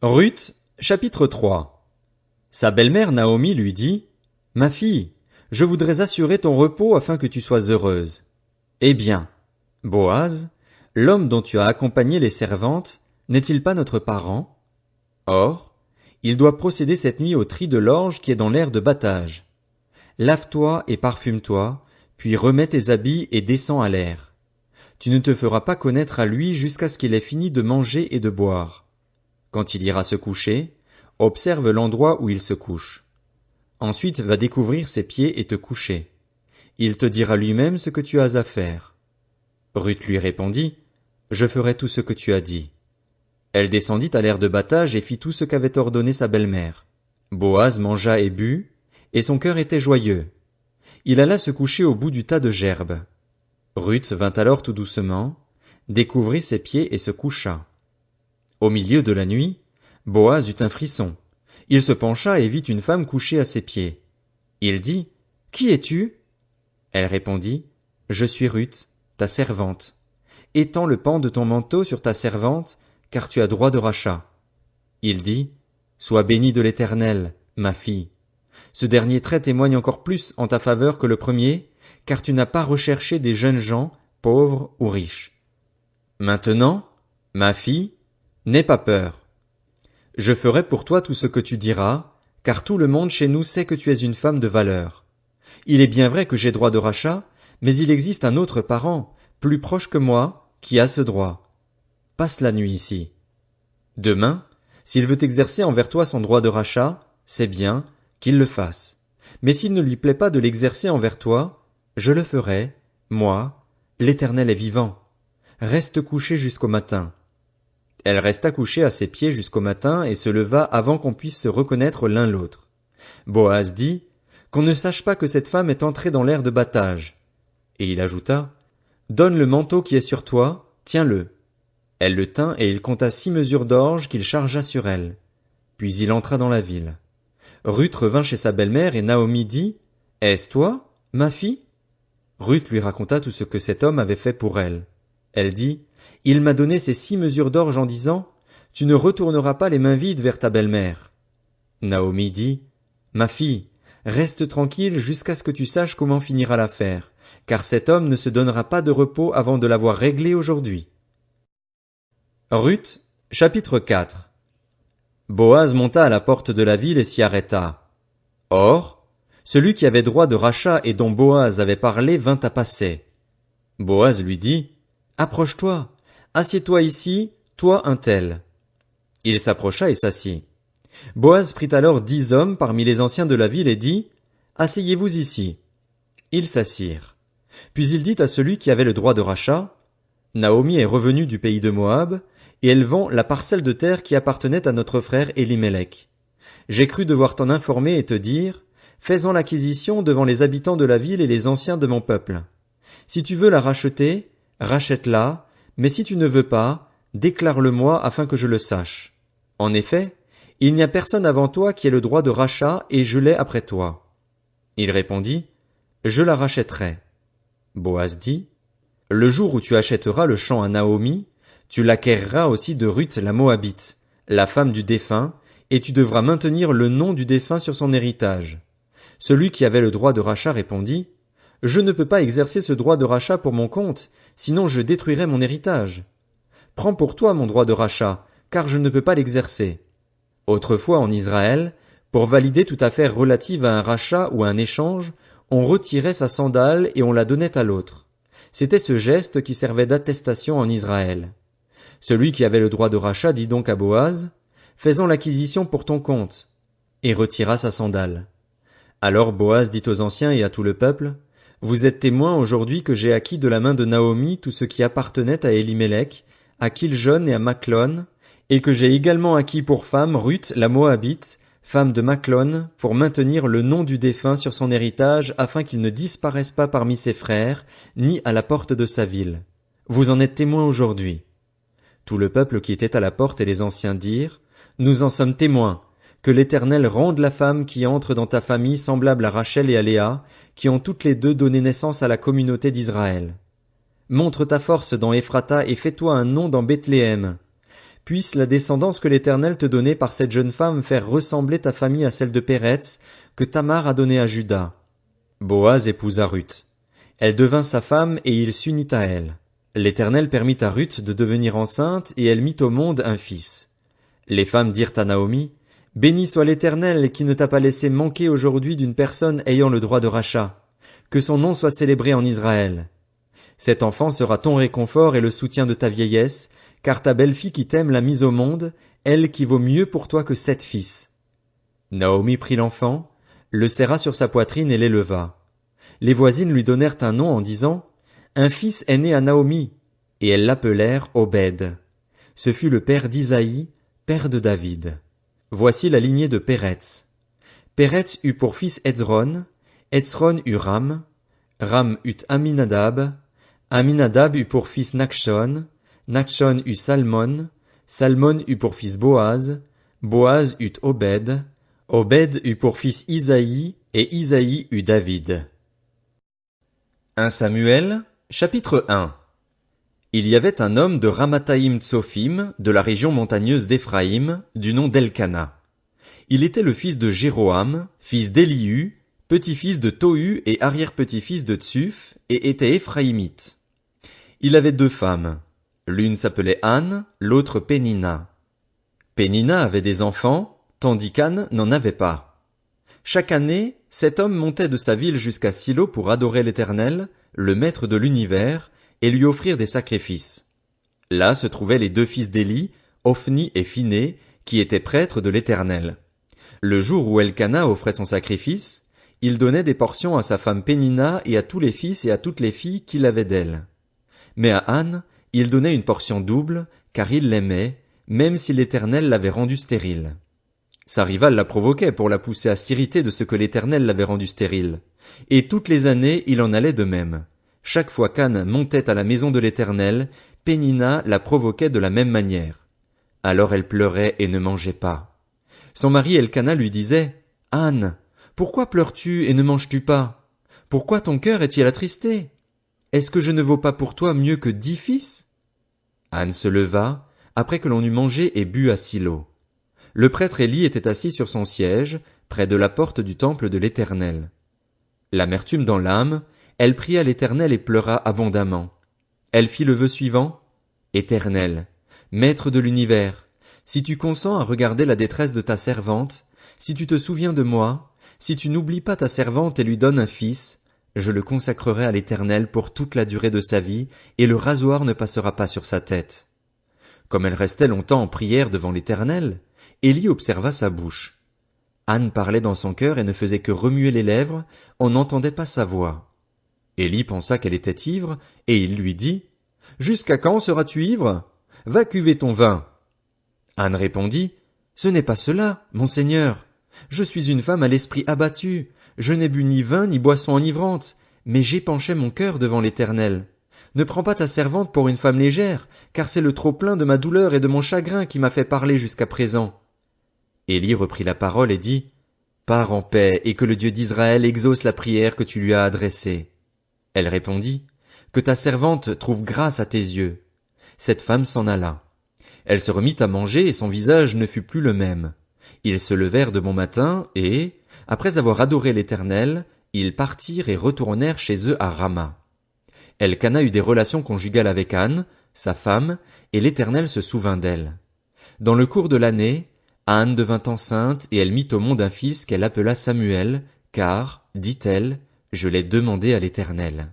Ruth, chapitre 3. Sa belle-mère Naomi lui dit, « Ma fille, je voudrais assurer ton repos afin que tu sois heureuse. » Eh bien, Boaz, l'homme dont tu as accompagné les servantes, n'est-il pas notre parent? Or, il doit procéder cette nuit au tri de l'orge qui est dans l'aire de battage. Lave-toi et parfume-toi, puis remets tes habits et descends à l'aire. Tu ne te feras pas connaître à lui jusqu'à ce qu'il ait fini de manger et de boire. Quand il ira se coucher, observe l'endroit où il se couche. Ensuite va découvrir ses pieds et te coucher. Il te dira lui-même ce que tu as à faire. Ruth lui répondit, « Je ferai tout ce que tu as dit. » Elle descendit à l'aire de battage et fit tout ce qu'avait ordonné sa belle-mère. Boaz mangea et but, et son cœur était joyeux. Il alla se coucher au bout du tas de gerbes. Ruth vint alors tout doucement, découvrit ses pieds et se coucha. Au milieu de la nuit, Boaz eut un frisson. Il se pencha et vit une femme couchée à ses pieds. Il dit, « Qui es-tu? » Elle répondit, « Je suis Ruth, ta servante. Étends le pan de ton manteau sur ta servante, car tu as droit de rachat. » Il dit, « Sois bénie de l'Éternel, ma fille. Ce dernier trait témoigne encore plus en ta faveur que le premier, car tu n'as pas recherché des jeunes gens, pauvres ou riches. Maintenant, ma fille, n'aie pas peur. Je ferai pour toi tout ce que tu diras, car tout le monde chez nous sait que tu es une femme de valeur. Il est bien vrai que j'ai droit de rachat, mais il existe un autre parent, plus proche que moi, qui a ce droit. Passe la nuit ici. Demain, s'il veut exercer envers toi son droit de rachat, c'est bien, qu'il le fasse. Mais s'il ne lui plaît pas de l'exercer envers toi, je le ferai, moi, l'Éternel est vivant. Reste couché jusqu'au matin. Elle resta couchée à ses pieds jusqu'au matin et se leva avant qu'on puisse se reconnaître l'un l'autre. Boaz dit, qu'on ne sache pas que cette femme est entrée dans l'aire de battage. Et il ajouta, donne le manteau qui est sur toi, tiens-le. Elle le tint et il compta 6 mesures d'orge qu'il chargea sur elle. Puis il entra dans la ville. Ruth revint chez sa belle-mère et Naomi dit, est-ce toi, ma fille? Ruth lui raconta tout ce que cet homme avait fait pour elle. Elle dit, il m'a donné ces 6 mesures d'orge en disant, tu ne retourneras pas les mains vides vers ta belle-mère. Naomi dit, ma fille, reste tranquille jusqu'à ce que tu saches comment finira l'affaire, car cet homme ne se donnera pas de repos avant de l'avoir réglé aujourd'hui. Ruth, chapitre 4. Boaz monta à la porte de la ville et s'y arrêta. Or, celui qui avait droit de rachat et dont Boaz avait parlé vint à passer. Boaz lui dit, approche-toi, assieds-toi ici, toi un tel. Il s'approcha et s'assit. Boaz prit alors 10 hommes parmi les anciens de la ville et dit, asseyez-vous ici. Ils s'assirent. Puis il dit à celui qui avait le droit de rachat, Naomi est revenue du pays de Moab, et elle vend la parcelle de terre qui appartenait à notre frère Élimélec. J'ai cru devoir t'en informer et te dire, fais-en l'acquisition devant les habitants de la ville et les anciens de mon peuple. Si tu veux la racheter, rachète-la, mais si tu ne veux pas, déclare-le-moi afin que je le sache. En effet, il n'y a personne avant toi qui ait le droit de rachat et je l'ai après toi. Il répondit, je la rachèterai. Boaz dit, le jour où tu achèteras le champ à Naomi, tu l'acquerras aussi de Ruth la Moabite, la femme du défunt, et tu devras maintenir le nom du défunt sur son héritage. Celui qui avait le droit de rachat répondit, je ne peux pas exercer ce droit de rachat pour mon compte, sinon je détruirais mon héritage. Prends pour toi mon droit de rachat, car je ne peux pas l'exercer. Autrefois en Israël, pour valider toute affaire relative à un rachat ou à un échange, on retirait sa sandale et on la donnait à l'autre. C'était ce geste qui servait d'attestation en Israël. Celui qui avait le droit de rachat dit donc à Boaz, fais-en l'acquisition pour ton compte, et retira sa sandale. Alors Boaz dit aux anciens et à tout le peuple, vous êtes témoins aujourd'hui que j'ai acquis de la main de Naomi tout ce qui appartenait à Élimélec, à Kiljon et à Machlon, et que j'ai également acquis pour femme Ruth la Moabite, femme de Machlon, pour maintenir le nom du défunt sur son héritage afin qu'il ne disparaisse pas parmi ses frères, ni à la porte de sa ville. Vous en êtes témoins aujourd'hui. Tout le peuple qui était à la porte et les anciens dirent, nous en sommes témoins, que l'Éternel rende la femme qui entre dans ta famille semblable à Rachel et à Léa, qui ont toutes les deux donné naissance à la communauté d'Israël. Montre ta force dans Ephrata et fais-toi un nom dans Bethléem. Puisse la descendance que l'Éternel te donnait par cette jeune femme faire ressembler ta famille à celle de Péretz, que Tamar a donnée à Juda. Boaz épousa Ruth. Elle devint sa femme et il s'unit à elle. L'Éternel permit à Ruth de devenir enceinte et elle mit au monde un fils. Les femmes dirent à Naomi, « Béni soit l'Éternel qui ne t'a pas laissé manquer aujourd'hui d'une personne ayant le droit de rachat. Que son nom soit célébré en Israël. Cet enfant sera ton réconfort et le soutien de ta vieillesse, car ta belle-fille qui t'aime l'a mise au monde, elle qui vaut mieux pour toi que 7 fils. » Naomi prit l'enfant, le serra sur sa poitrine et l'éleva. Les voisines lui donnèrent un nom en disant, « Un fils est né à Naomi, » et elles l'appelèrent Obed. Ce fut le père d'Isaïe, père de David. Voici la lignée de Péretz. Péretz eut pour fils Hezron, Hezron eut Ram, Ram eut Aminadab, Aminadab eut pour fils Nachshon, Nachshon eut Salmon, Salmon eut pour fils Boaz, Boaz eut Obed, Obed eut pour fils Isaïe, et Isaïe eut David. 1 Samuel, chapitre 1. Il y avait un homme de Ramathaïm Tsophim, de la région montagneuse d'Éphraïm, du nom d'Elkana. Il était le fils de Jéroham, fils d'Élihu, petit-fils de Tohu et arrière-petit-fils de Tsuf, et était éphraïmite. Il avait 2 femmes. L'une s'appelait Anne, l'autre Pénina. Pénina avait des enfants, tandis qu'Anne n'en avait pas. Chaque année, cet homme montait de sa ville jusqu'à Silo pour adorer l'Éternel, le maître de l'univers, et lui offrir des sacrifices. Là se trouvaient les 2 fils d'Éli, Ophni et Phiné, qui étaient prêtres de l'Éternel. Le jour où Elkana offrait son sacrifice, il donnait des portions à sa femme Pénina et à tous les fils et à toutes les filles qu'il avait d'elle. Mais à Anne, il donnait une portion double, car il l'aimait, même si l'Éternel l'avait rendue stérile. Sa rivale la provoquait pour la pousser à s'irriter de ce que l'Éternel l'avait rendue stérile. Et toutes les années, il en allait de même. Chaque fois qu'Anne montait à la maison de l'Éternel, Pénina la provoquait de la même manière. Alors elle pleurait et ne mangeait pas. Son mari Elkana lui disait, « Anne, pourquoi pleures-tu et ne manges-tu pas? Pourquoi ton cœur est-il attristé? Est-ce que je ne vaux pas pour toi mieux que 10 fils? » Anne se leva, après que l'on eut mangé et bu à Silo. Le prêtre Éli était assis sur son siège, près de la porte du temple de l'Éternel. L'amertume dans l'âme, elle pria l'Éternel et pleura abondamment. Elle fit le vœu suivant. Éternel, Maître de l'univers, si tu consens à regarder la détresse de ta servante, si tu te souviens de moi, si tu n'oublies pas ta servante et lui donnes un fils, je le consacrerai à l'Éternel pour toute la durée de sa vie, et le rasoir ne passera pas sur sa tête. Comme elle restait longtemps en prière devant l'Éternel, Élie observa sa bouche. Anne parlait dans son cœur et ne faisait que remuer les lèvres, on n'entendait pas sa voix. Élie pensa qu'elle était ivre, et il lui dit, « Jusqu'à quand seras-tu ivre? Va cuver ton vin. » Anne répondit, « Ce n'est pas cela, mon Seigneur. Je suis une femme à l'esprit abattu. Je n'ai bu ni vin ni boisson enivrante, mais j'épanchais mon cœur devant l'Éternel. Ne prends pas ta servante pour une femme légère, car c'est le trop-plein de ma douleur et de mon chagrin qui m'a fait parler jusqu'à présent. » Élie reprit la parole et dit, « Pars en paix et que le Dieu d'Israël exauce la prière que tu lui as adressée. » Elle répondit, « Que ta servante trouve grâce à tes yeux. » Cette femme s'en alla. Elle se remit à manger et son visage ne fut plus le même. Ils se levèrent de bon matin et, après avoir adoré l'Éternel, ils partirent et retournèrent chez eux à Rama. Elkana eut des relations conjugales avec Anne, sa femme, et l'Éternel se souvint d'elle. Dans le cours de l'année, Anne devint enceinte et elle mit au monde un fils qu'elle appela Samuel, car, dit-elle, je l'ai demandé à l'Éternel.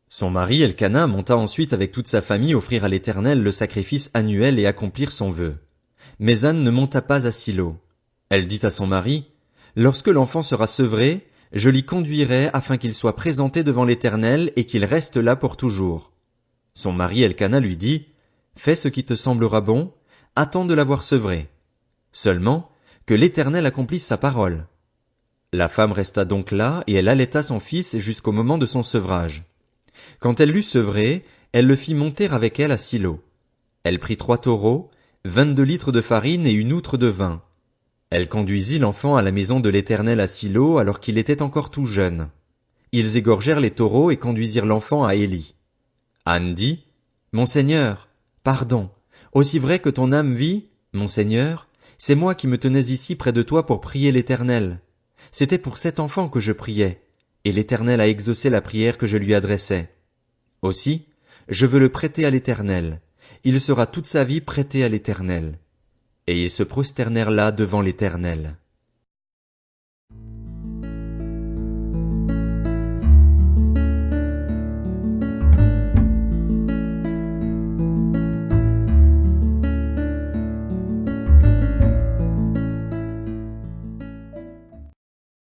Son mari Elkana monta ensuite avec toute sa famille offrir à l'Éternel le sacrifice annuel et accomplir son vœu. Mais Anne ne monta pas à Silo. Elle dit à son mari, « Lorsque l'enfant sera sevré, je l'y conduirai afin qu'il soit présenté devant l'Éternel et qu'il reste là pour toujours. » Son mari Elkana lui dit, « Fais ce qui te semblera bon, attends de l'avoir sevré. Seulement, que l'Éternel accomplisse sa parole. » La femme resta donc là et elle allaita son fils jusqu'au moment de son sevrage. Quand elle l'eut sevré, elle le fit monter avec elle à Silo. Elle prit 3 taureaux, 22 litres de farine et une outre de vin. Elle conduisit l'enfant à la maison de l'Éternel à Silo alors qu'il était encore tout jeune. Ils égorgèrent les taureaux et conduisirent l'enfant à Élie. Anne dit, « Mon Seigneur, pardon, Aussi vrai que ton âme vit, mon Seigneur, c'est moi qui me tenais ici près de toi pour prier l'Éternel. C'était pour cet enfant que je priais, et l'Éternel a exaucé la prière que je lui adressais. Aussi, je veux le prêter à l'Éternel. Il sera toute sa vie prêté à l'Éternel. Et ils se prosternèrent là devant l'Éternel.